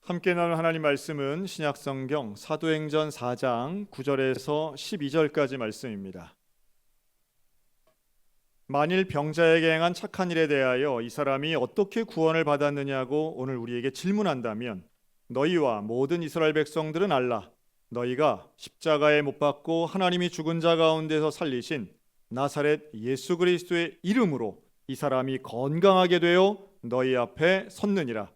함께 나눌 하나님 말씀은 신약성경 사도행전 4장 9절에서 12절까지 말씀입니다. 만일 병자에게 행한 착한 일에 대하여 이 사람이 어떻게 구원을 받았느냐고 오늘 우리에게 질문한다면 너희와 모든 이스라엘 백성들은 알라. 너희가 십자가에 못 박고 하나님이 죽은 자 가운데서 살리신 나사렛 예수 그리스도의 이름으로 이 사람이 건강하게 되어 너희 앞에 섰느니라.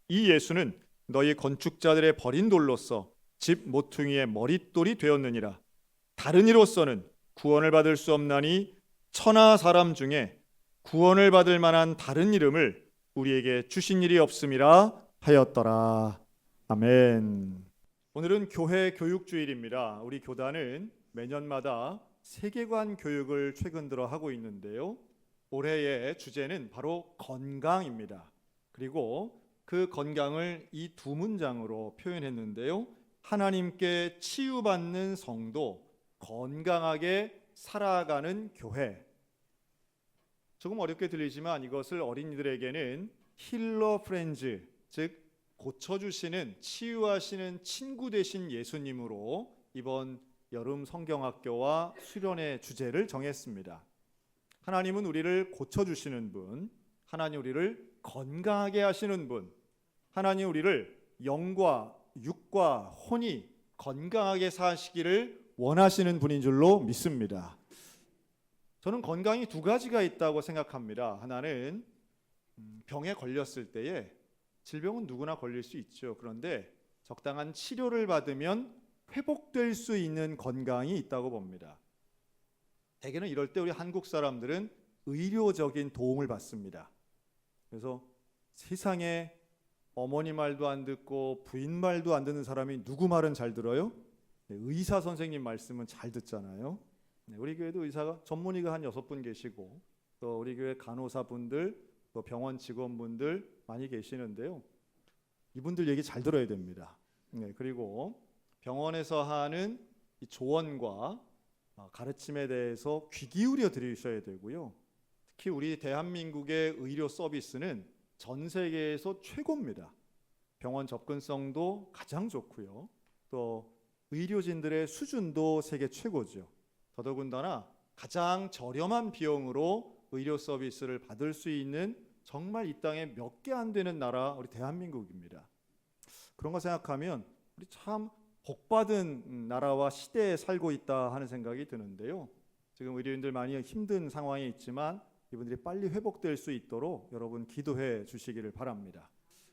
이 예수는 너희 건축자들의 버린 돌로서 집 모퉁이의 머릿돌이 되었느니라. 다른 이로서는 구원을 받을 수 없나니 천하 사람 중에 구원을 받을 만한 다른 이름을 우리에게 주신 일이 없음이라 하였더라. 아멘. 오늘은 교회 교육주일입니다. 우리 교단은 매년마다 세계관 교육을 최근 들어 하고 있는데요. 올해의 주제는 바로 건강입니다. 그리고 그 건강을 이 두 문장으로 표현했는데요. 하나님께 치유받는 성도, 건강하게 살아가는 교회. 조금 어렵게 들리지만 이것을 어린이들에게는 힐러 프렌즈, 즉 고쳐주시는, 치유하시는 친구 되신 예수님으로 이번 여름 성경학교와 수련의 주제를 정했습니다. 하나님은 우리를 고쳐주시는 분, 하나님 우리를 건강하게 하시는 분, 하나님 우리를 영과 육과 혼이 건강하게 사시기를 원하시는 분인 줄로 믿습니다. 저는 건강이 두 가지가 있다고 생각합니다. 하나는 병에 걸렸을 때에, 질병은 누구나 걸릴 수 있죠. 그런데 적당한 치료를 받으면 회복될 수 있는 건강이 있다고 봅니다. 대개는 이럴 때 우리 한국 사람들은 의료적인 도움을 받습니다. 그래서 세상에 어머니 말도 안 듣고 부인 말도 안 듣는 사람이 누구 말은 잘 들어요? 의사 선생님 말씀은 잘 듣잖아요. 우리 교회도 의사가 전문의가 한 6분 계시고 또 우리 교회 간호사분들, 또 병원 직원분들 많이 계시는데요. 이분들 얘기 잘 들어야 됩니다. 그리고 병원에서 하는 이 조언과 가르침에 대해서 귀 기울여 들으셔야 되고요. 특히 우리 대한민국의 의료 서비스는 전 세계에서 최고입니다. 병원 접근성도 가장 좋고요. 또 의료진들의 수준도 세계 최고죠. 더더군다나 가장 저렴한 비용으로 의료 서비스를 받을 수 있는 정말 이 땅에 몇 개 안 되는 나라 우리 대한민국입니다. 그런 거 생각하면 우리 참 복받은 나라와 시대에 살고 있다 하는 생각이 드는데요. 지금 의료인들 많이 힘든 상황에 있지만 이분들이 빨리 회복될 수 있도록 여러분 기도해 주시기를 바랍니다.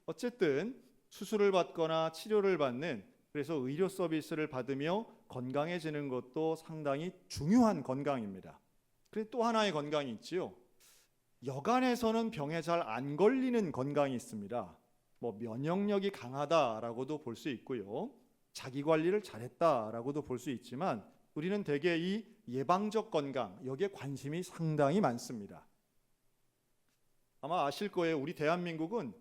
어쨌든 수술을 받거나 치료를 받는, 그래서 의료 서비스를 받으며 건강해지는 것도 상당히 중요한 건강입니다. 그리고 또 하나의 건강이 있지요. 여간에서는 병에 잘 안 걸리는 건강이 있습니다. 면역력이 강하다라고도 볼 수 있고요. 자기 관리를 잘했다라고도 볼 수 있지만 우리는 대개 이 예방적 건강, 여기에 관심이 상당히 많습니다. 아마 아실 거예요. 우리 대한민국은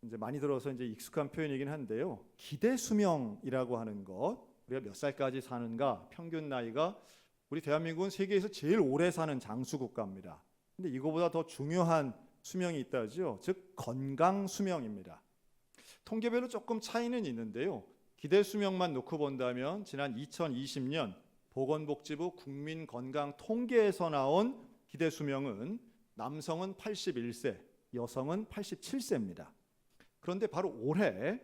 이제 많이 들어서 이제 익숙한 표현이긴 한데요. 기대 수명이라고 하는 것, 우리가 몇 살까지 사는가, 평균 나이가 우리 대한민국은 세계에서 제일 오래 사는 장수 국가입니다. 근데 이거보다 더 중요한 수명이 있다죠. 즉 건강 수명입니다. 통계별로 조금 차이는 있는데요. 기대 수명만 놓고 본다면 지난 2020년 보건복지부 국민건강통계에서 나온 기대 수명은 남성은 81세, 여성은 87세입니다. 그런데 바로 올해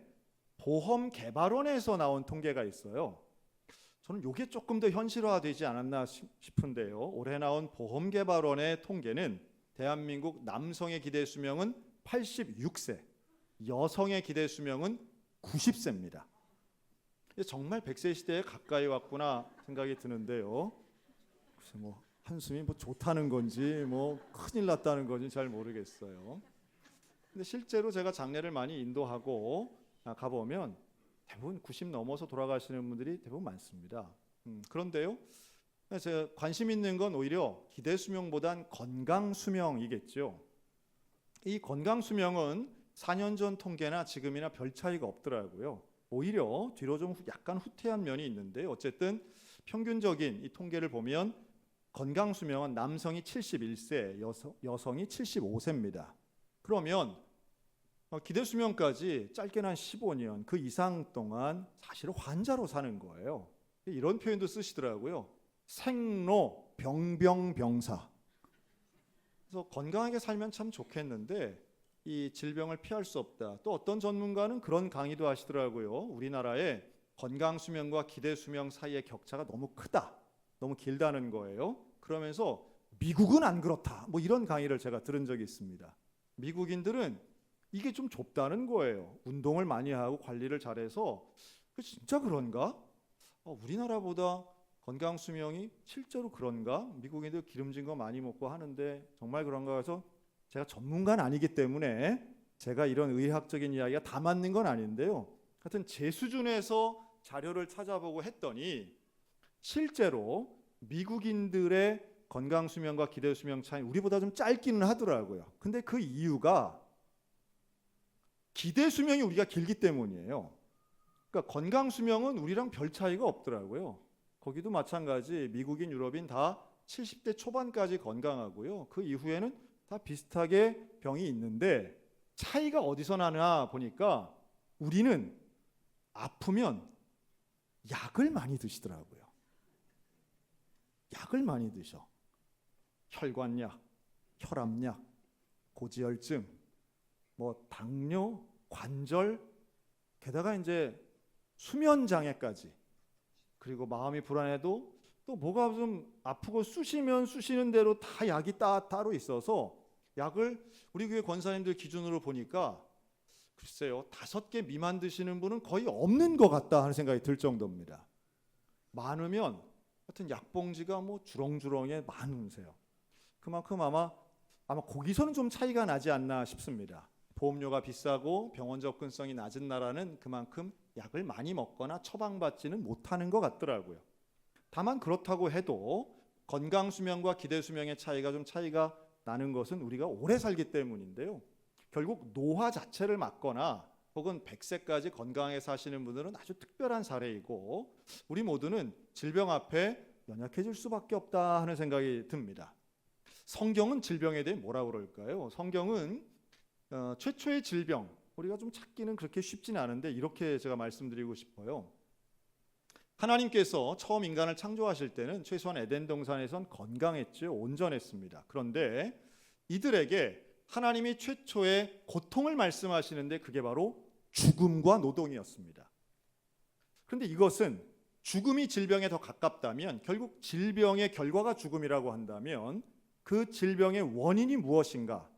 보험개발원에서 나온 통계가 있어요. 저는 이게 조금 더 현실화되지 않았나 싶은데요. 올해 나온 보험개발원의 통계는 대한민국 남성의 기대 수명은 86세, 여성의 기대 수명은 90세입니다. 정말 100세 시대에 가까이 왔구나 생각이 드는데요. 글쎄 한숨이 좋다는 건지 큰일 났다는 건지 잘 모르겠어요. 근데 실제로 제가 장례를 많이 인도하고 가보면 대부분 90 넘어서 돌아가시는 분들이 대부분 많습니다. 그런데요, 제가 관심 있는 건 오히려 기대 수명보단 건강 수명이겠죠. 이 건강 수명은 4년 전 통계나 지금이나 별 차이가 없더라고요. 오히려 뒤로 좀 약간 후퇴한 면이 있는데 어쨌든 평균적인 이 통계를 보면 건강 수명은 남성이 71세, 여성이 75세입니다. 그러면 기대 수명까지 짧게는 한 15년 그 이상 동안 사실은 환자로 사는 거예요. 이런 표현도 쓰시더라고요. 생로 병병병사. 그래서 건강하게 살면 참 좋겠는데 이 질병을 피할 수 없다. 또 어떤 전문가는 그런 강의도 하시더라고요. 우리나라의 건강 수명과 기대 수명 사이의 격차가 너무 크다. 너무 길다는 거예요. 그러면서 미국은 안 그렇다. 뭐 이런 강의를 제가 들은 적이 있습니다. 미국인들은 이게 좀 좁다는 거예요. 운동을 많이 하고 관리를 잘해서 진짜 그런가? 우리나라보다 건강 수명이 실제로 그런가? 미국인들 기름진 거 많이 먹고 하는데 정말 그런가 해서 제가 전문가는 아니기 때문에 제가 이런 의학적인 이야기가 다 맞는 건 아닌데요. 하여튼 제 수준에서 자료를 찾아보고 했더니 실제로 미국인들의 건강 수명과 기대 수명 차이 우리보다 좀 짧기는 하더라고요. 근데 그 이유가 기대 수명이 우리가 길기 때문이에요. 그러니까 건강 수명은 우리랑 별 차이가 없더라고요. 거기도 마찬가지 미국인, 유럽인 다 70대 초반까지 건강하고요. 그 이후에는 다 비슷하게 병이 있는데 차이가 어디서 나나 보니까 우리는 아프면 약을 많이 드시더라고요. 약을 많이 드셔. 혈관약, 혈압약, 고지혈증, 뭐 당뇨, 관절, 게다가 이제 수면 장애까지. 그리고 마음이 불안해도 또 뭐가 좀 아프고 쑤시면 쑤시는 대로 다 약이 따로 있어서 약을 우리 교회 권사님들 기준으로 보니까 글쎄요 5개 미만 드시는 분은 거의 없는 것 같다 하는 생각이 들 정도입니다. 많으면 하여튼 약봉지가 뭐 주렁주렁에 많으세요. 그만큼 아마 거기서는 좀 차이가 나지 않나 싶습니다. 보험료가 비싸고 병원 접근성이 낮은 나라는 그만큼 약을 많이 먹거나 처방받지는 못하는 것 같더라고요. 다만 그렇다고 해도 건강 수명과 기대 수명의 차이가 나는 것은 우리가 오래 살기 때문인데요. 결국 노화 자체를 막거나 혹은 100세까지 건강하게 사시는 분들은 아주 특별한 사례이고 우리 모두는 질병 앞에 연약해질 수밖에 없다 하는 생각이 듭니다. 성경은 질병에 대해 뭐라고 그럴까요? 성경은 최초의 질병, 우리가 좀 찾기는 그렇게 쉽지는 않은데 이렇게 제가 말씀드리고 싶어요. 하나님께서 처음 인간을 창조하실 때는 최소한 에덴 동산에선 건강했죠. 온전했습니다. 그런데 이들에게 하나님이 최초의 고통을 말씀하시는데 그게 바로 죽음과 노동이었습니다. 그런데 이것은 죽음이 질병에 더 가깝다면 결국 질병의 결과가 죽음이라고 한다면 그 질병의 원인이 무엇인가?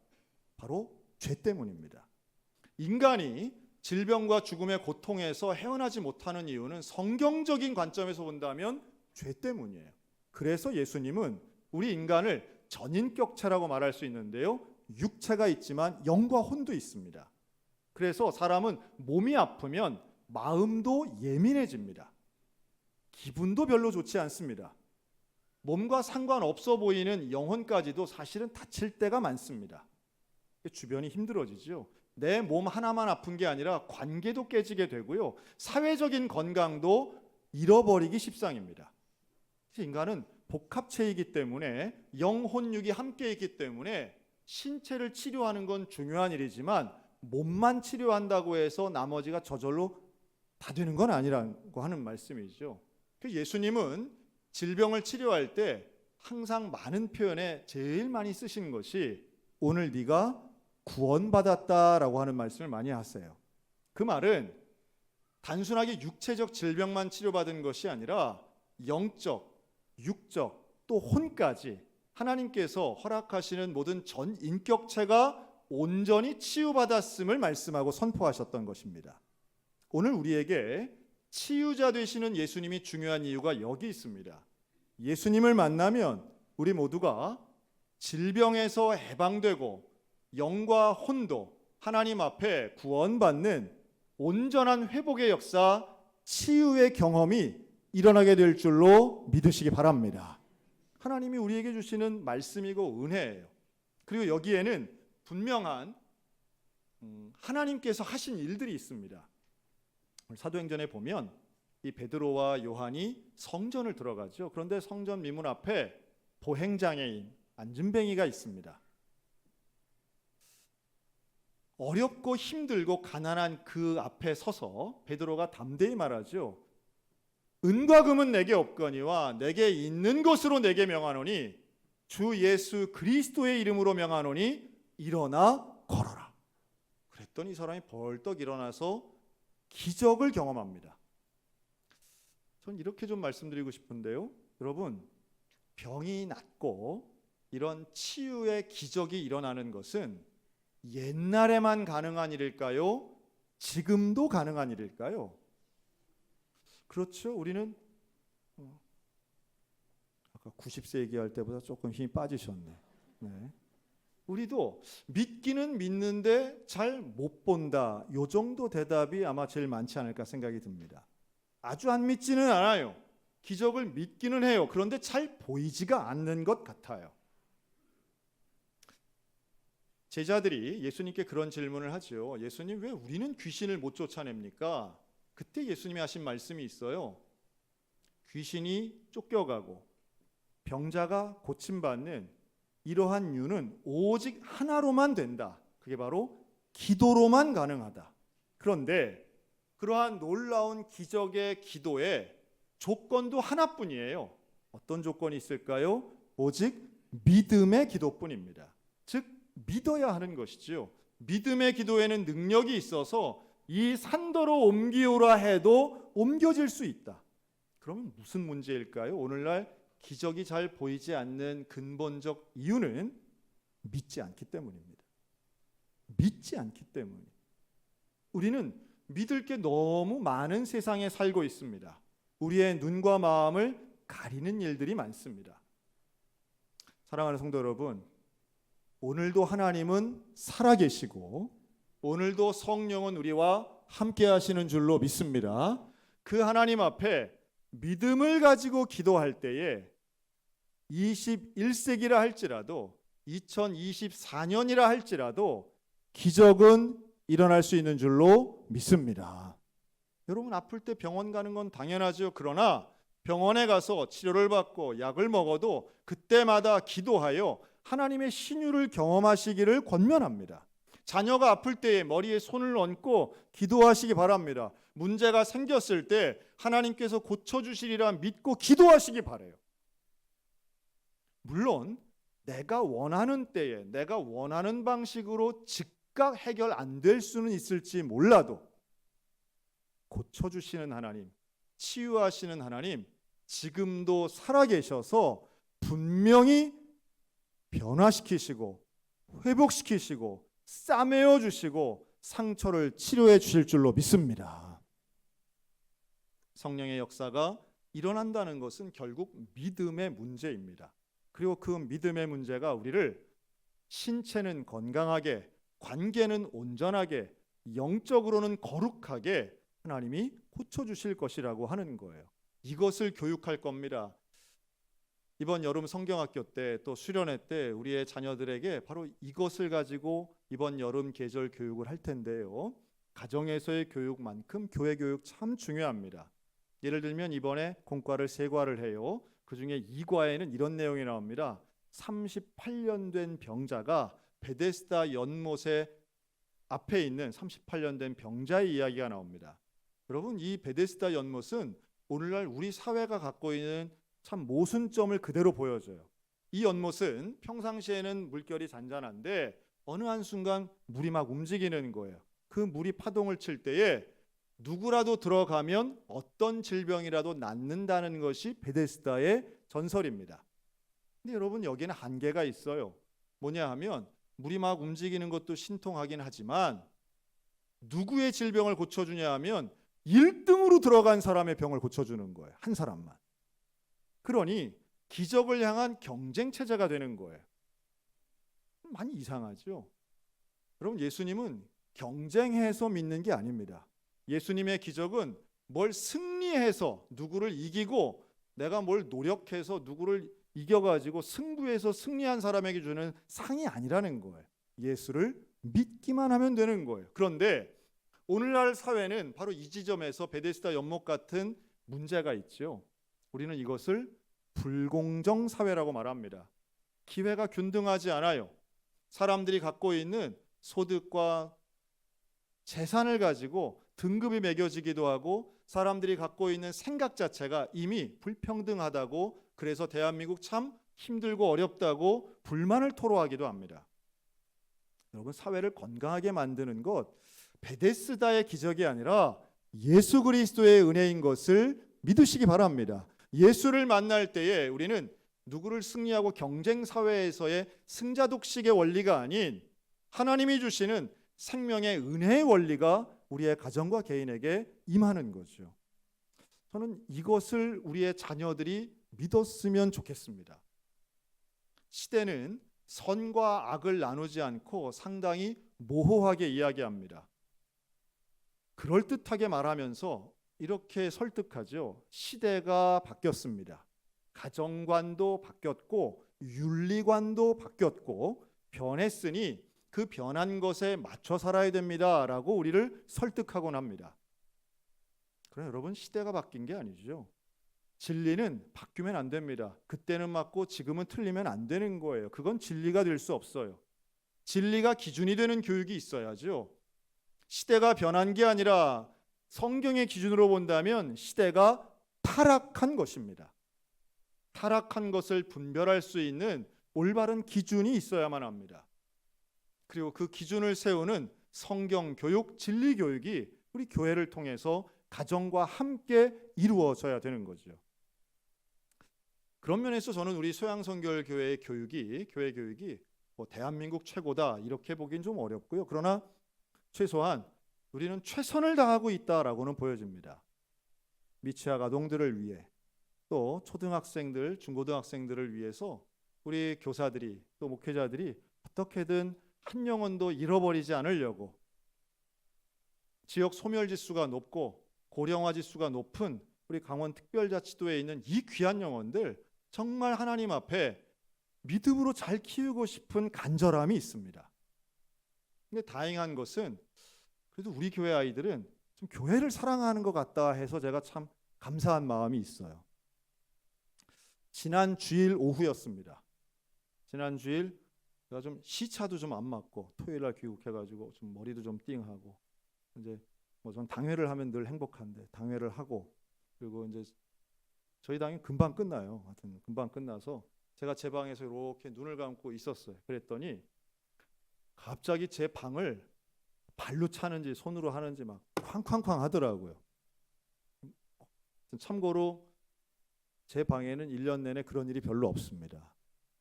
바로 죄 때문입니다. 인간이 질병과 죽음의 고통에서 헤어나지 못하는 이유는 성경적인 관점에서 본다면 죄 때문이에요. 그래서 예수님은 우리 인간을 전인격체라고 말할 수 있는데요. 육체가 있지만 영과 혼도 있습니다. 그래서 사람은 몸이 아프면 마음도 예민해집니다. 기분도 별로 좋지 않습니다. 몸과 상관없어 보이는 영혼까지도 사실은 다칠 때가 많습니다. 주변이 힘들어지죠. 내 몸 하나만 아픈 게 아니라 관계도 깨지게 되고요. 사회적인 건강도 잃어버리기 십상입니다. 인간은 복합체이기 때문에 영혼육이 함께 있기 때문에 신체를 치료하는 건 중요한 일이지만 몸만 치료한다고 해서 나머지가 저절로 다 되는 건 아니라고 하는 말씀이죠. 예수님은 질병을 치료할 때 항상 많은 표현에 제일 많이 쓰시는 것이 오늘 네가 구원받았다라고 하는 말씀을 많이 하세요. 그 말은 단순하게 육체적 질병만 치료받은 것이 아니라 영적, 육적, 또 혼까지 하나님께서 허락하시는 모든 전 인격체가 온전히 치유받았음을 말씀하고 선포하셨던 것입니다. 오늘 우리에게 치유자 되시는 예수님이 중요한 이유가 여기 있습니다. 예수님을 만나면 우리 모두가 질병에서 해방되고 영과 혼도 하나님 앞에 구원받는 온전한 회복의 역사, 치유의 경험이 일어나게 될 줄로 믿으시기 바랍니다. 하나님이 우리에게 주시는 말씀이고 은혜예요. 그리고 여기에는 분명한 하나님께서 하신 일들이 있습니다. 사도행전에 보면 이 베드로와 요한이 성전을 들어가죠. 그런데 성전 미문 앞에 보행장애인, 안진뱅이가 있습니다. 어렵고 힘들고 가난한 그 앞에 서서 베드로가 담대히 말하죠. 은과 금은 내게 없거니와 내게 있는 것으로 내게 명하노니 주 예수 그리스도의 이름으로 명하노니 일어나 걸어라. 그랬더니 이 사람이 벌떡 일어나서 기적을 경험합니다. 전 이렇게 좀 말씀드리고 싶은데요. 여러분, 병이 낫고 이런 치유의 기적이 일어나는 것은 옛날에만 가능한 일일까요? 지금도 가능한 일일까요? 그렇죠. 우리는 아까 90세 얘기할 때보다 조금 힘이 빠지셨네. 네. 우리도 믿기는 믿는데 잘 못 본다. 요 정도 대답이 아마 제일 많지 않을까 생각이 듭니다. 아주 안 믿지는 않아요. 기적을 믿기는 해요. 그런데 잘 보이지가 않는 것 같아요. 제자들이 예수님께 그런 질문을 하죠. 예수님, 왜 우리는 귀신을 못 쫓아냅니까? 그때 예수님이 하신 말씀이 있어요. 귀신이 쫓겨가고 병자가 고침받는 이러한 이유는 오직 하나로만 된다. 그게 바로 기도로만 가능하다. 그런데 그러한 놀라운 기적의 기도에 조건도 하나뿐이에요. 어떤 조건이 있을까요? 오직 믿음의 기도뿐입니다. 즉 믿어야 하는 것이지요. 믿음의 기도에는 능력이 있어서 이 산더로 옮기오라 해도 옮겨질 수 있다. 그러면 무슨 문제일까요? 오늘날 기적이 잘 보이지 않는 근본적 이유는 믿지 않기 때문입니다. 믿지 않기 때문에. 우리는 믿을 게 너무 많은 세상에 살고 있습니다. 우리의 눈과 마음을 가리는 일들이 많습니다. 사랑하는 성도 여러분, 오늘도 하나님은 살아계시고 오늘도 성령은 우리와 함께 하시는 줄로 믿습니다. 그 하나님 앞에 믿음을 가지고 기도할 때에 21세기라 할지라도 2024년이라 할지라도 기적은 일어날 수 있는 줄로 믿습니다. 여러분, 아플 때 병원 가는 건 당연하죠. 그러나 병원에 가서 치료를 받고 약을 먹어도 그때마다 기도하여 하나님의 신유를 경험하시기를 권면합니다. 자녀가 아플 때에 머리에 손을 얹고 기도하시기 바랍니다. 문제가 생겼을 때 하나님께서 고쳐주시리라 믿고 기도하시기 바라요. 물론 내가 원하는 때에 내가 원하는 방식으로 즉각 해결 안 될 수는 있을지 몰라도 고쳐주시는 하나님, 치유하시는 하나님 지금도 살아계셔서 분명히 변화시키시고 회복시키시고 싸매어 주시고 상처를 치료해 주실 줄로 믿습니다. 성령의 역사가 일어난다는 것은 결국 믿음의 문제입니다. 그리고 그 믿음의 문제가 우리를 신체는 건강하게, 관계는 온전하게, 영적으로는 거룩하게 하나님이 고쳐주실 것이라고 하는 거예요. 이것을 교육할 겁니다. 이번 여름 성경학교 때 또 수련회 때 우리의 자녀들에게 바로 이것을 가지고 이번 여름 계절 교육을 할 텐데요. 가정에서의 교육만큼 교회 교육 참 중요합니다. 예를 들면 이번에 공과를 3과를 해요. 그중에 2과에는 이런 내용이 나옵니다. 38년 된 병자가 베데스다 연못의 앞에 있는 38년 된 병자의 이야기가 나옵니다. 여러분, 이 베데스다 연못은 오늘날 우리 사회가 갖고 있는 참 모순점을 그대로 보여줘요. 이 연못은 평상시에는 물결이 잔잔한데 어느 한순간 물이 막 움직이는 거예요. 그 물이 파동을 칠 때에 누구라도 들어가면 어떤 질병이라도 낫는다는 것이 베데스다의 전설입니다. 근데 여러분, 여기는 한계가 있어요. 뭐냐 하면 물이 막 움직이는 것도 신통하긴 하지만 누구의 질병을 고쳐주냐 하면 1등으로 들어간 사람의 병을 고쳐주는 거예요. 한 사람만. 그러니 기적을 향한 경쟁 체제가 되는 거예요. 많이 이상하죠? 여러분, 예수님은 경쟁해서 믿는 게 아닙니다. 예수님의 기적은 뭘 승리해서 누구를 이기고 내가 뭘 노력해서 누구를 이겨가지고 승부해서 승리한 사람에게 주는 상이 아니라는 거예요. 예수를 믿기만 하면 되는 거예요. 그런데 오늘날 사회는 바로 이 지점에서 베데스다 연못 같은 문제가 있죠. 우리는 이것을 불공정 사회라고 말합니다. 기회가 균등하지 않아요. 사람들이 갖고 있는 소득과 재산을 가지고 등급이 매겨지기도 하고 사람들이 갖고 있는 생각 자체가 이미 불평등하다고, 그래서 대한민국 참 힘들고 어렵다고 불만을 토로하기도 합니다. 여러분, 사회를 건강하게 만드는 것 베데스다의 기적이 아니라 예수 그리스도의 은혜인 것을 믿으시기 바랍니다. 예수를 만날 때에 우리는 누구를 승리하고 경쟁 사회에서의 승자 독식의 원리가 아닌 하나님이 주시는 생명의 은혜의 원리가 우리의 가정과 개인에게 임하는 거죠. 저는 이것을 우리의 자녀들이 믿었으면 좋겠습니다. 시대는 선과 악을 나누지 않고 상당히 모호하게 이야기합니다. 그럴듯하게 말하면서 이렇게 설득하죠. 시대가 바뀌었습니다. 가정관도 바뀌었고 윤리관도 바뀌었고 변했으니 그 변한 것에 맞춰 살아야 됩니다라고 우리를 설득하곤 합니다. 그러나 여러분, 시대가 바뀐 게 아니죠. 진리는 바뀌면 안 됩니다. 그때는 맞고 지금은 틀리면 안 되는 거예요. 그건 진리가 될 수 없어요. 진리가 기준이 되는 교육이 있어야죠. 시대가 변한 게 아니라 성경의 기준으로 본다면 시대가 타락한 것입니다. 타락한 것을 분별할 수 있는 올바른 기준이 있어야만 합니다. 그리고 그 기준을 세우는 성경 교육, 진리 교육이 우리 교회를 통해서 가정과 함께 이루어져야 되는 거죠. 그런 면에서 저는 우리 소양선결교회의 교회 교육이 대한민국 최고다 이렇게 보긴 좀 어렵고요. 그러나 최소한 우리는 최선을 다하고 있다라고는 보여집니다. 미취학 아동들을 위해, 또 초등학생들, 중고등학생들을 위해서 우리 교사들이, 또 목회자들이 어떻게든 한 영혼도 잃어버리지 않으려고 지역 소멸 지수가 높고 고령화 지수가 높은 우리 강원특별자치도에 있는 이 귀한 영혼들 정말 하나님 앞에 믿음으로 잘 키우고 싶은 간절함이 있습니다. 근데 다행한 것은 그래도 우리 교회 아이들은 좀 교회를 사랑하는 것 같다 해서 제가 참 감사한 마음이 있어요. 지난 주일 오후였습니다. 지난 주일 제가 좀 시차도 좀 안 맞고 토요일 날 귀국해가지고 좀 머리도 좀 띵하고, 이제 전 당회를 하면 늘 행복한데 당회를 하고, 그리고 이제 저희 당이 금방 끝나요. 하여튼 금방 끝나서 제가 제 방에서 이렇게 눈을 감고 있었어요. 그랬더니 갑자기 제 방을 발로 차는지 손으로 하는지 막 쾅쾅쾅 하더라고요. 참고로 제 방에는 1년 내내 그런 일이 별로 없습니다.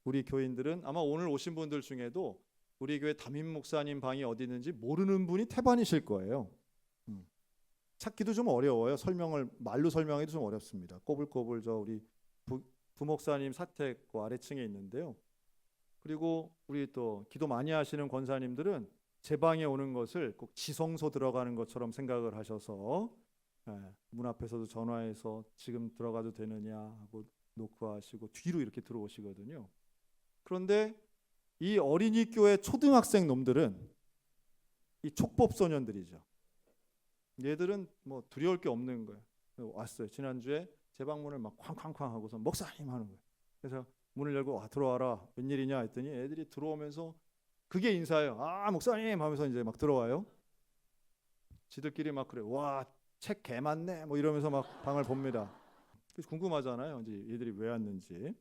우리 교인들은 아마 오늘 오신 분들 중에도 우리 교회 담임 목사님 방이 어디 있는지 모르는 분이 태반이실 거예요. 찾기도 좀 어려워요. 말로 설명해도 좀 어렵습니다. 꼬불꼬불 우리 부목사님 사택 그 아래층에 있는데요. 그리고 우리 또 기도 많이 하시는 권사님들은 제 방에 오는 것을 꼭 지성소 들어가는 것처럼 생각을 하셔서 문 앞에서도 전화해서 지금 들어가도 되느냐 하고 노크하시고 뒤로 이렇게 들어오시거든요. 그런데 이 어린이 교회 초등학생 놈들은 이 촉법소년들이죠. 얘들은 뭐 두려울 게 없는 거예요. 왔어요. 지난주에 제 방문을 막 쾅쾅쾅 하고서 목사님 하는 거예요. 그래서 문을 열고 들어와라. 웬일이냐 했더니 애들이 들어오면서 그게 인사예요. 목사님 하면서 이제 막 들어와요. 지들끼리 막 그래. 와, 책 개 많네. 뭐 이러면서 막 방을 봅니다. 그래서 궁금하잖아요. 이제 얘들이 왜 왔는지.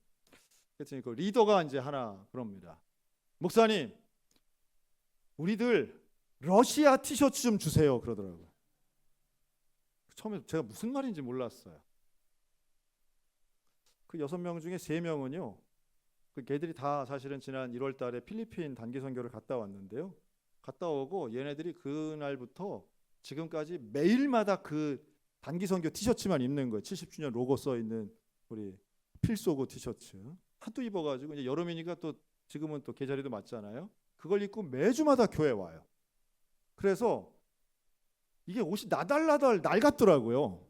그랬더니 그 리더가 이제 하나 그럽니다. 목사님, 우리들 러시아 티셔츠 좀 주세요. 그러더라고요. 처음에 제가 무슨 말인지 몰랐어요. 그 6명 중에 3명은요. 그 걔들이 다 사실은 지난 1월 달에 필리핀 단기 선교를 갔다 왔는데요. 갔다 오고 얘네들이 그날부터 지금까지 매일마다 그 단기 선교 티셔츠만 입는 거예요. 70주년 로고 써 있는 우리 필소고 티셔츠. 하도 입어가지고 이제 여름이니까 또 지금은 또 계절이도 맞잖아요. 그걸 입고 매주마다 교회 와요. 그래서 이게 옷이 나달나달 낡았더라고요.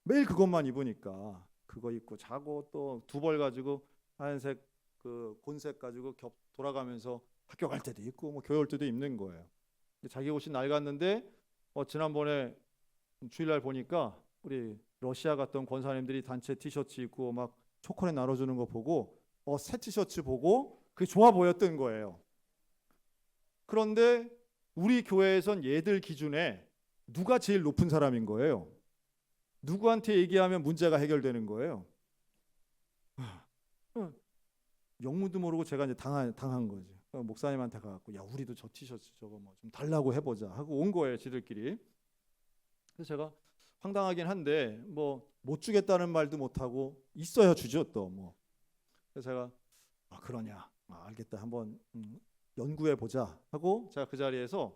매일 그것만 입으니까 그거 입고 자고 또 두 벌 가지고 하얀색 그 곤색 가지고 돌아가면서 학교 갈 때도 입고 뭐 교회 올 때도 입는 거예요. 근데 자기 옷이 낡았는데 지난번에 주일날 보니까 우리 러시아 갔던 권사님들이 단체 티셔츠 입고 막 초콜릿 나눠주는 거 보고 새 티셔츠 보고 그게 좋아 보였던 거예요. 그런데 우리 교회에선 얘들 기준에 누가 제일 높은 사람인 거예요? 누구한테 얘기하면 문제가 해결되는 거예요? 영문도 모르고 제가 이제 당한 거지. 목사님한테 가갖고 야 우리도 저 티셔츠 저거 뭐 좀 달라고 해보자 하고 온 거예요 지들끼리. 그래서 제가 황당하긴 한데 뭐 못 주겠다는 말도 못 하고 있어야 주죠 또 뭐. 그래서 제가 그러냐 알겠다 한번 연구해 보자 하고 제가 그 자리에서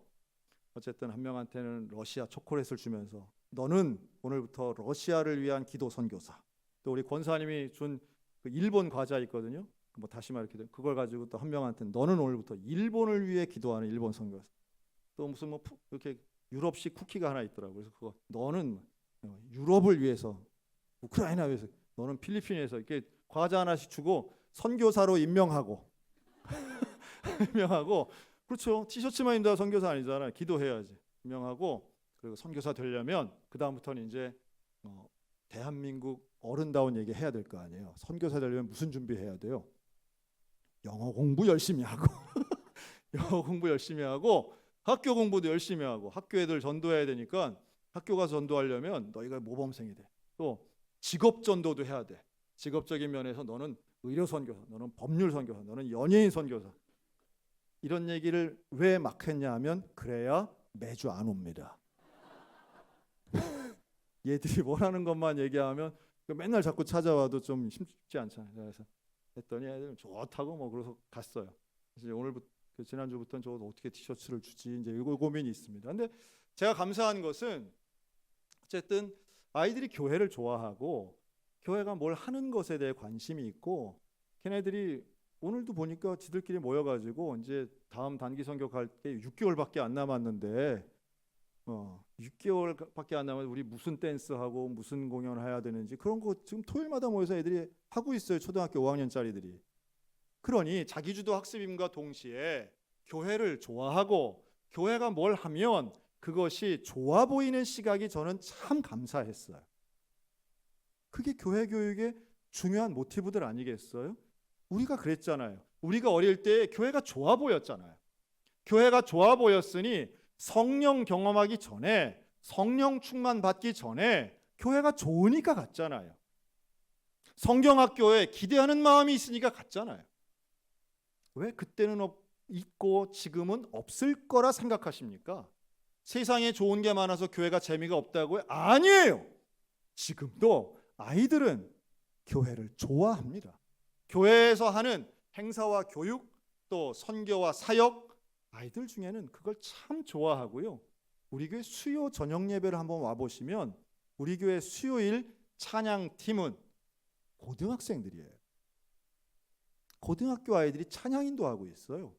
어쨌든 한 명한테는 러시아 초콜릿을 주면서 너는 오늘부터 러시아를 위한 기도 선교사, 또 우리 권사님이 준 그 일본 과자 있거든요. 뭐 다시마 이렇게 된 그걸 가지고 또 한 명한테는 너는 오늘부터 일본을 위해 기도하는 일본 선교사, 또 무슨 뭐 이렇게 유럽식 쿠키가 하나 있더라고요. 그래서 그거 너는 유럽을 위해서, 우크라이나 위해서, 너는 필리핀에서 이렇게 과자 하나씩 주고 선교사로 임명하고 임명하고. 그렇죠. 티셔츠만 입는다 선교사 아니잖아요. 기도해야지. 임명하고, 그리고 선교사 되려면 그 다음부터는 이제 대한민국 어른다운 얘기 해야 될 거 아니에요. 선교사 되려면 무슨 준비해야 돼요? 영어 공부 열심히 하고 영어 공부 열심히 하고 학교 공부도 열심히 하고, 학교 애들 전도해야 되니까 학교 가서 전도하려면 너희가 모범생이 돼. 또 직업 전도도 해야 돼. 직업적인 면에서 너는 의료 선교사, 너는 법률 선교사, 너는 연예인 선교사. 이런 얘기를 왜 막 했냐 하면 그래야 매주 안 옵니다. 얘들이 원하는 것만 얘기하면 맨날 자꾸 찾아와도 좀 쉽지 않잖아요. 그래서 했더니 애들 좋다고 뭐 그래서 갔어요. 그래서 오늘부터 지난주부터는 저 어떻게 티셔츠를 주지 이제 이거 고민이 있습니다. 근데 제가 감사한 것은 어쨌든 아이들이 교회를 좋아하고 교회가 뭘 하는 것에 대해 관심이 있고, 걔네들이 오늘도 보니까 지들끼리 모여가지고 이제 다음 단기 선교 갈 게 6개월밖에 안 남았는데 6개월밖에 안 남았는데 우리 무슨 댄스하고 무슨 공연을 해야 되는지 그런 거 지금 토요일마다 모여서 애들이 하고 있어요. 초등학교 5학년짜리들이. 그러니 자기주도 학습임과 동시에 교회를 좋아하고 교회가 뭘 하면 그것이 좋아 보이는 시각이 저는 참 감사했어요. 그게 교회 교육의 중요한 모티브들 아니겠어요? 우리가 그랬잖아요. 우리가 어릴 때 교회가 좋아 보였잖아요. 교회가 좋아 보였으니 성령 경험하기 전에, 성령 충만 받기 전에 교회가 좋으니까 갔잖아요. 성경학교에 기대하는 마음이 있으니까 갔잖아요. 왜 그때는 있고 지금은 없을 거라 생각하십니까? 세상에 좋은 게 많아서 교회가 재미가 없다고요? 아니에요. 지금도 아이들은 교회를 좋아합니다. 교회에서 하는 행사와 교육, 또 선교와 사역, 아이들 중에는 그걸 참 좋아하고요. 우리 교회 수요 저녁 예배를 한번 와보시면 우리 교회 수요일 찬양팀은 고등학생들이에요. 고등학교 아이들이 찬양인도 하고 있어요.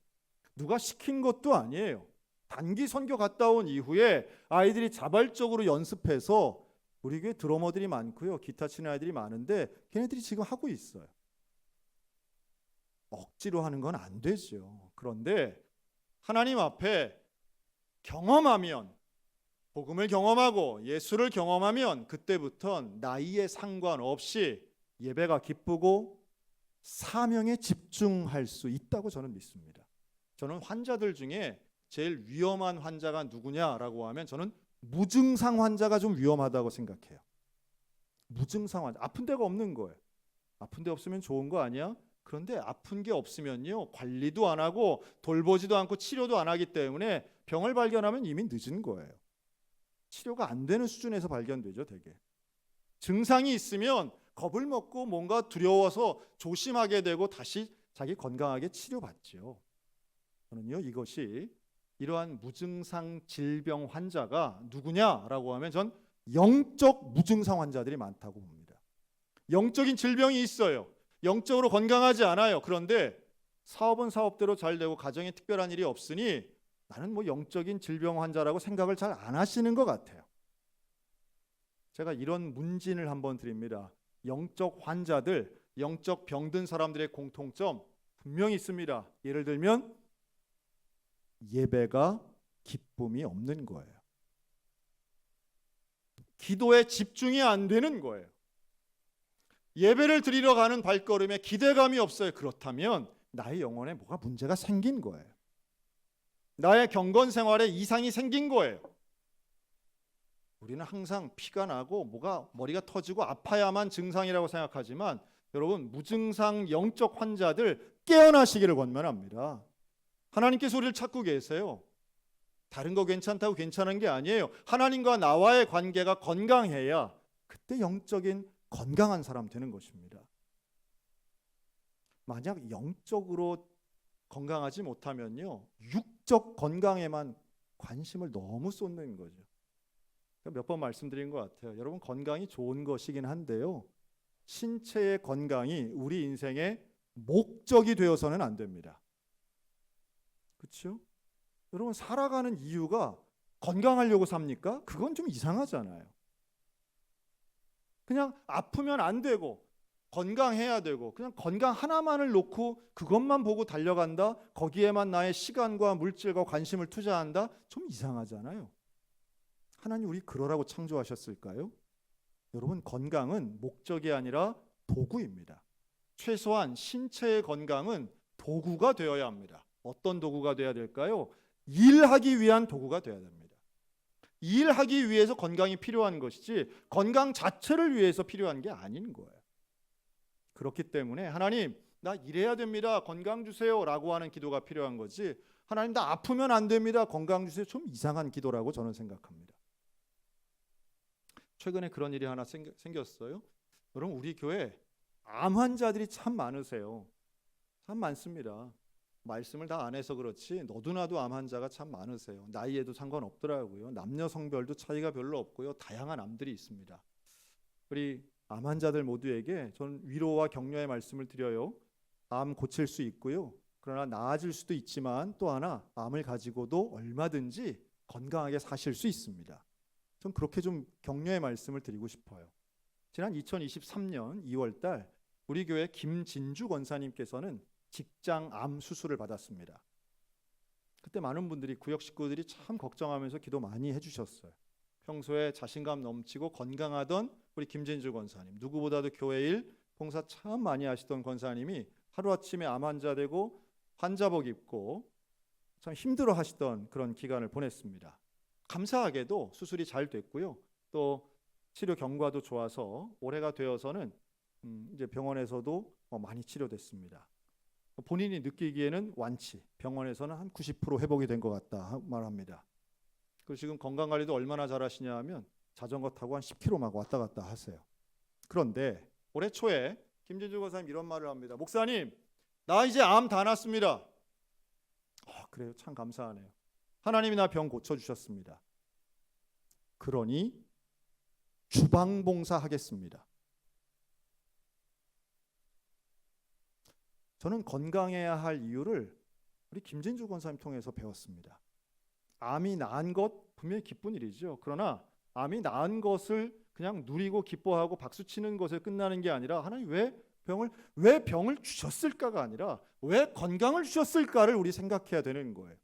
누가 시킨 것도 아니에요. 단기 선교 갔다 온 이후에 아이들이 자발적으로 연습해서, 우리 교회 드러머들이 많고요. 기타 치는 아이들이 많은데 걔네들이 지금 하고 있어요. 억지로 하는 건 안 되죠. 그런데 하나님 앞에 경험하면, 복음을 경험하고 예수를 경험하면 그때부터는 나이에 상관없이 예배가 기쁘고 사명에 집중할 수 있다고 저는 믿습니다. 저는 환자들 중에 제일 위험한 환자가 누구냐라고 하면 저는 무증상 환자가 좀 위험하다고 생각해요. 무증상 환자, 아픈 데가 없는 거예요. 아픈 데 없으면 좋은 거 아니야? 그런데 아픈 게 없으면요, 관리도 안 하고 돌보지도 않고 치료도 안 하기 때문에 병을 발견하면 이미 늦은 거예요. 치료가 안 되는 수준에서 발견되죠, 되게. 증상이 있으면 겁을 먹고 뭔가 두려워서 조심하게 되고 다시 자기 건강하게 치료받죠. 저는요, 이것이 이러한 무증상 질병 환자가 누구냐라고 하면 전 영적 무증상 환자들이 많다고 봅니다. 영적인 질병이 있어요. 영적으로 건강하지 않아요. 그런데 사업은 사업대로 잘 되고 가정에 특별한 일이 없으니 나는 뭐 영적인 질병 환자라고 생각을 잘 안 하시는 것 같아요. 제가 이런 문진을 한번 드립니다. 영적 환자들, 영적 병든 사람들의 공통점 분명히 있습니다. 예를 들면 예배가 기쁨이 없는 거예요. 기도에 집중이 안 되는 거예요. 예배를 드리러 가는 발걸음에 기대감이 없어요. 그렇다면 나의 영혼에 뭐가 문제가 생긴 거예요. 나의 경건 생활에 이상이 생긴 거예요. 우리는 항상 피가 나고 머리가 터지고 아파야만 증상이라고 생각하지만 여러분, 무증상 영적 환자들 깨어나시기를 권면합니다. 하나님께서 우리를 찾고 계세요. 다른 거 괜찮다고 괜찮은 게 아니에요. 하나님과 나와의 관계가 건강해야 그때 영적인 건강한 사람 되는 것입니다. 만약 영적으로 건강하지 못하면요, 육적 건강에만 관심을 너무 쏟는 거죠. 몇 번 말씀드린 것 같아요. 여러분, 건강이 좋은 것이긴 한데요, 신체의 건강이 우리 인생의 목적이 되어서는 안 됩니다. 그렇죠? 여러분, 살아가는 이유가 건강하려고 삽니까? 그건 좀 이상하잖아요. 그냥 아프면 안 되고 건강해야 되고 그냥 건강 하나만을 놓고 그것만 보고 달려간다, 거기에만 나의 시간과 물질과 관심을 투자한다, 좀 이상하잖아요. 하나님 우리 그러라고 창조하셨을까요? 여러분, 건강은 목적이 아니라 도구입니다. 최소한 신체의 건강은 도구가 되어야 합니다. 어떤 도구가 되어야 될까요? 일하기 위한 도구가 되어야 됩니다. 일하기 위해서 건강이 필요한 것이지 건강 자체를 위해서 필요한 게 아닌 거예요. 그렇기 때문에 하나님, 나 일해야 됩니다, 건강 주세요 라고 하는 기도가 필요한 거지, 하나님 나 아프면 안 됩니다, 건강 주세요, 좀 이상한 기도라고 저는 생각합니다. 최근에 그런 일이 하나 생겼어요. 여러분, 우리 교회 암 환자들이 참 많으세요. 참 많습니다. 말씀을 다 안 해서 그렇지 너도나도 암 환자가 참 많으세요. 나이에도 상관없더라고요. 남녀 성별도 차이가 별로 없고요. 다양한 암들이 있습니다. 우리 암 환자들 모두에게 저는 위로와 격려의 말씀을 드려요. 암 고칠 수 있고요. 그러나 나아질 수도 있지만 또 하나, 암을 가지고도 얼마든지 건강하게 사실 수 있습니다. 전 그렇게 좀 격려의 말씀을 드리고 싶어요. 지난 2023년 2월 달 우리 교회 김진주 권사님께서는 직장 암 수술을 받았습니다. 그때 많은 분들이, 구역 식구들이 참 걱정하면서 기도 많이 해주셨어요. 평소에 자신감 넘치고 건강하던 우리 김진주 권사님, 누구보다도 교회 일 봉사 참 많이 하시던 권사님이 하루아침에 암 환자 되고 환자복 입고 참 힘들어 하시던 그런 기간을 보냈습니다. 감사하게도 수술이 잘 됐고요. 또 치료 경과도 좋아서 올해가 되어서는 이제 병원에서도 많이 치료됐습니다. 본인이 느끼기에는 완치, 병원에서는 한 90% 회복이 된 것 같다 말합니다. 그리고 지금 건강관리도 얼마나 잘하시냐 하면 자전거 타고 한 10km 막 왔다 갔다 하세요. 그런데 올해 초에 김진주 권사님 이런 말을 합니다. 목사님, 나 이제 암 다 났습니다. 그래요, 참 감사하네요. 하나님이 나 병 고쳐주셨습니다. 그러니 주방봉사 하겠습니다. 저는 건강해야 할 이유를 우리 김진주 권사님 통해서 배웠습니다. 암이 나은 것 분명히 기쁜 일이죠. 그러나 암이 나은 것을 그냥 누리고 기뻐하고 박수치는 것에 끝나는 게 아니라, 하나님 왜 병을 주셨을까가 아니라 왜 건강을 주셨을까를 우리 생각해야 되는 거예요.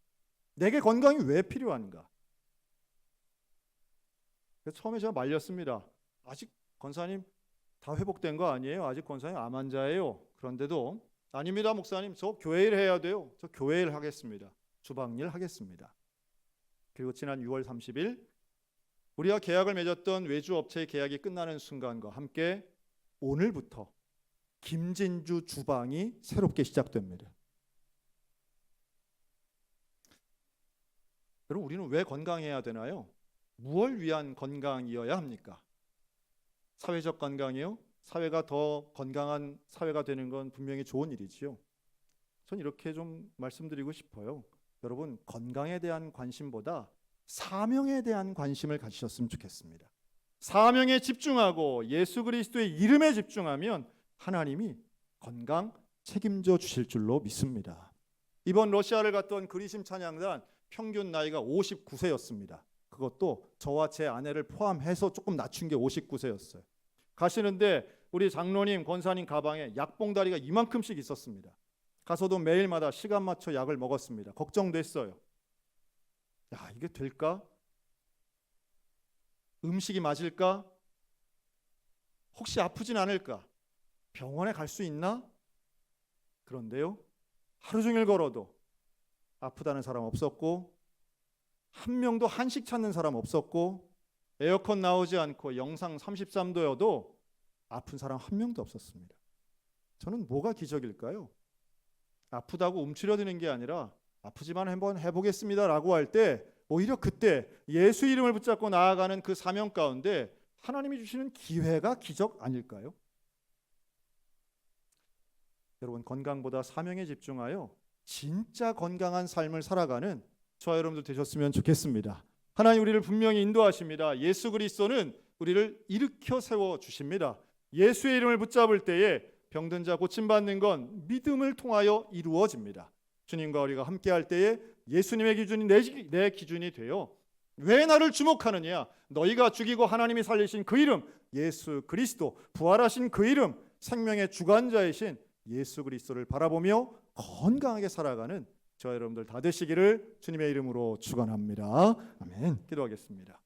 내게 건강이 왜 필요한가? 그래서 처음에 제가 말렸습니다. 아직 권사님 다 회복된 거 아니에요? 아직 권사님 암 환자예요. 그런데도 아닙니다, 목사님. 저 교회 일 해야 돼요. 저 교회 일 하겠습니다. 주방일 하겠습니다. 그리고 지난 6월 30일 우리가 계약을 맺었던 외주 업체의 계약이 끝나는 순간과 함께 오늘부터 김진주 주방이 새롭게 시작됩니다. 여러분, 우리는 왜 건강해야 되나요? 무엇을 위한 건강이어야 합니까? 사회적 건강이요? 사회가 더 건강한 사회가 되는 건 분명히 좋은 일이지요. 전 이렇게 좀 말씀드리고 싶어요. 여러분, 건강에 대한 관심보다 사명에 대한 관심을 가지셨으면 좋겠습니다. 사명에 집중하고 예수 그리스도의 이름에 집중하면 하나님이 건강 책임져 주실 줄로 믿습니다. 이번 러시아를 갔던 그리심 찬양단 평균 나이가 59세였습니다. 그것도 저와 제 아내를 포함해서 조금 낮춘 게 59세였어요. 가시는데 우리 장로님, 권사님 가방에 약봉다리가 이만큼씩 있었습니다. 가서도 매일마다 시간 맞춰 약을 먹었습니다. 걱정됐어요. 야, 이게 될까? 음식이 맞을까? 혹시 아프진 않을까? 병원에 갈 수 있나? 그런데요, 하루 종일 걸어도 아프다는 사람 없었고, 한 명도 한식 찾는 사람 없었고, 에어컨 나오지 않고 영상 33도여도 아픈 사람 한 명도 없었습니다. 저는 뭐가 기적일까요? 아프다고 움츠려드는 게 아니라 아프지만 한번 해보겠습니다라고 할 때 오히려 그때 예수 이름을 붙잡고 나아가는 그 사명 가운데 하나님이 주시는 기회가 기적 아닐까요? 여러분, 건강보다 사명에 집중하여 진짜 건강한 삶을 살아가는 저와 여러분들 되셨으면 좋겠습니다. 하나님 우리를 분명히 인도하십니다. 예수 그리스도는 우리를 일으켜 세워 주십니다. 예수의 이름을 붙잡을 때에 병든 자 고침받는 건 믿음을 통하여 이루어집니다. 주님과 우리가 함께할 때에 예수님의 기준이 내 기준이 되어 왜 나를 주목하느냐? 너희가 죽이고 하나님이 살리신 그 이름 예수 그리스도, 부활하신 그 이름, 생명의 주관자이신 예수 그리스도를 바라보며 건강하게 살아가는 저와 여러분들 다 되시기를 주님의 이름으로 축원합니다. 아멘. 기도하겠습니다.